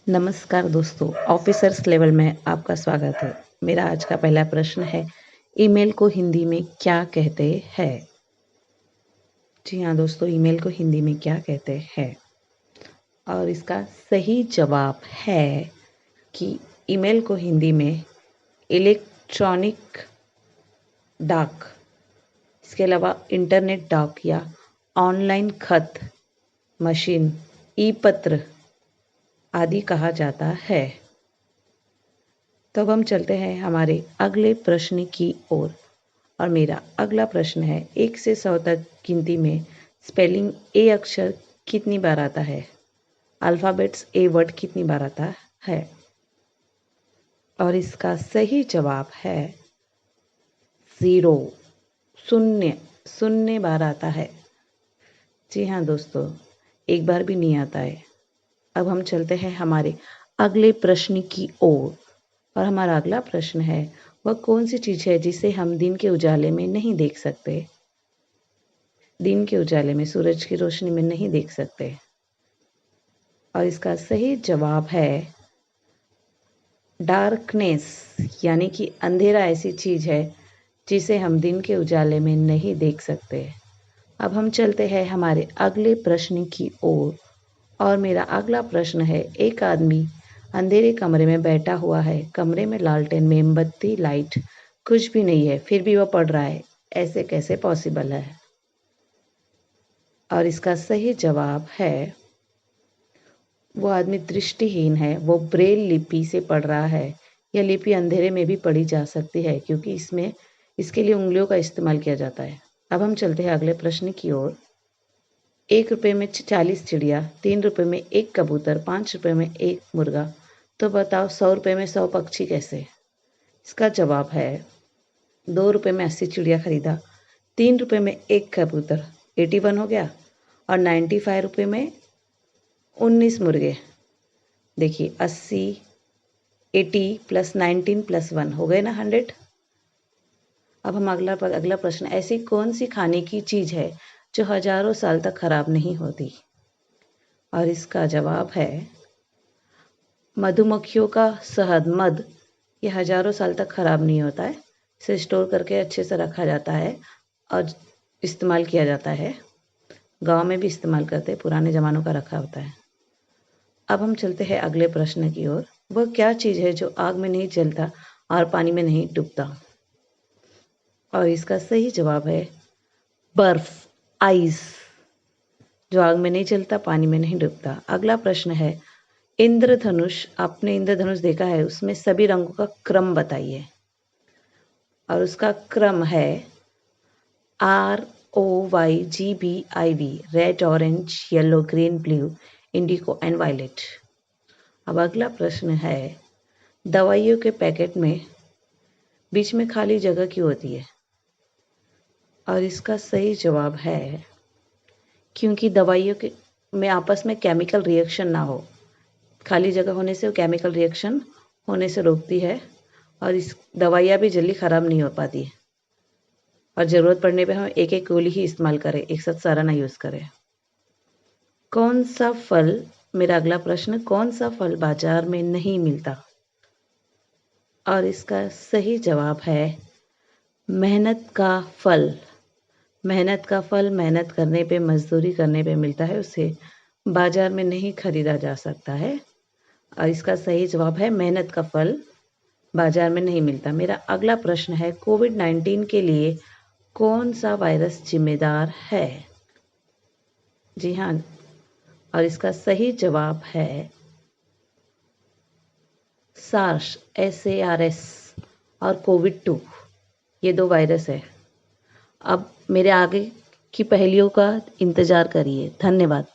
नमस्कार दोस्तों, officers level में आपका स्वागत है। मेरा आज का पहला प्रश्न है, ईमेल को हिंदी में क्या कहते हैं? जी हाँ दोस्तों, ईमेल को हिंदी में क्या कहते हैं? और इसका सही जवाब है कि ईमेल को हिंदी में इलेक्ट्रॉनिक डाक, इसके अलावा इंटरनेट डाक या ऑनलाइन खत, मशीन, ई पत्र आदि कहा जाता है। तो अब हम चलते हैं हमारे अगले प्रश्न की ओर। और मेरा अगला प्रश्न है, 1 से 100 तक गिनती में स्पेलिंग ए अक्षर कितनी बार आता है? अल्फ़ाबेट्स ए वर्ड कितनी बार आता है? और इसका सही जवाब है 0, शून्य बार आता है। जी हाँ दोस्तों, एक बार भी नहीं आता है। अब हम चलते हैं हमारे अगले प्रश्न की ओर। और हमारा अगला प्रश्न है, वह कौन सी चीज़ है जिसे हम दिन के उजाले में नहीं देख सकते? दिन के उजाले में, सूरज की रोशनी में नहीं देख सकते। और इसका सही जवाब है डार्कनेस, यानी कि अंधेरा ऐसी चीज़ है जिसे हम दिन के उजाले में नहीं देख सकते। अब हम चलते हैं हमारे अगले प्रश्न की ओर। और मेरा अगला प्रश्न है, एक आदमी अंधेरे कमरे में बैठा हुआ है। कमरे में लालटेन, मोमबत्ती, लाइट कुछ भी नहीं है, फिर भी वह पढ़ रहा है। ऐसे कैसे पॉसिबल है? और इसका सही जवाब है, वो आदमी दृष्टिहीन है, वो ब्रेल लिपि से पढ़ रहा है। यह लिपि अंधेरे में भी पढ़ी जा सकती है क्योंकि इसके लिए उंगलियों का इस्तेमाल किया जाता है। अब हम चलते हैं अगले प्रश्न की ओर। 1 रुपये में 40 चिड़िया, 3 रुपये में 1 कबूतर, 5 रुपये में 1 मुर्गा। तो बताओ 100 रुपये में 100 पक्षी कैसे? इसका जवाब है, 2 रुपये में 80 चिड़िया खरीदा, 3 रुपये में 1 कबूतर, 81 हो गया, और 95 रुपये में 19 मुर्गे। देखिए 80, 80 प्लस 19 प्लस 1 हो गए ना 100। अब हम अगला प्रश्न, ऐसी कौन सी खाने की चीज़ है जो हजारों साल तक खराब नहीं होती? और इसका जवाब है मधुमक्खियों का शहद, मध। ये हजारों साल तक खराब नहीं होता है, इसे स्टोर करके अच्छे से रखा जाता है और इस्तेमाल किया जाता है। गांव में भी इस्तेमाल करते हैं, पुराने ज़मानों का रखा होता है। अब हम चलते हैं अगले प्रश्न की ओर। वह क्या चीज़ है जो आग में नहीं जलता और पानी में नहीं डूबता? और इसका सही जवाब है बर्फ, आइस, जो आग में नहीं जलता, पानी में नहीं डूबता। अगला प्रश्न है, इंद्रधनुष, आपने इंद्रधनुष देखा है, उसमें सभी रंगों का क्रम बताइए। और उसका क्रम है ROYGBIV, red, orange, yellow, green, blue, indigo and violet. अब अगला प्रश्न है, दवाइयों के पैकेट में बीच में खाली जगह क्यों होती है? और इसका सही जवाब है क्योंकि दवाइयों के में आपस में केमिकल रिएक्शन ना हो। खाली जगह होने से वो केमिकल रिएक्शन होने से रोकती है और इस दवाइयाँ भी जल्दी ख़राब नहीं हो पाती है। और ज़रूरत पड़ने पे हम एक एक गोली ही इस्तेमाल करें, एक साथ सारा ना यूज़ करें। कौन सा फल, मेरा अगला प्रश्न, कौन सा फल बाजार में नहीं मिलता? और इसका सही जवाब है मेहनत का फल। मेहनत का फल मेहनत करने पे, मजदूरी करने पे मिलता है, उसे बाजार में नहीं खरीदा जा सकता है। और इसका सही जवाब है मेहनत का फल बाजार में नहीं मिलता। मेरा अगला प्रश्न है, कोविड-19 के लिए कौन सा वायरस जिम्मेदार है? जी हाँ, और इसका सही जवाब है सार्स, SARS, और कोविड-2, ये 2 वायरस है। अब मेरे आगे की पहेलियों का इंतज़ार करिए। धन्यवाद।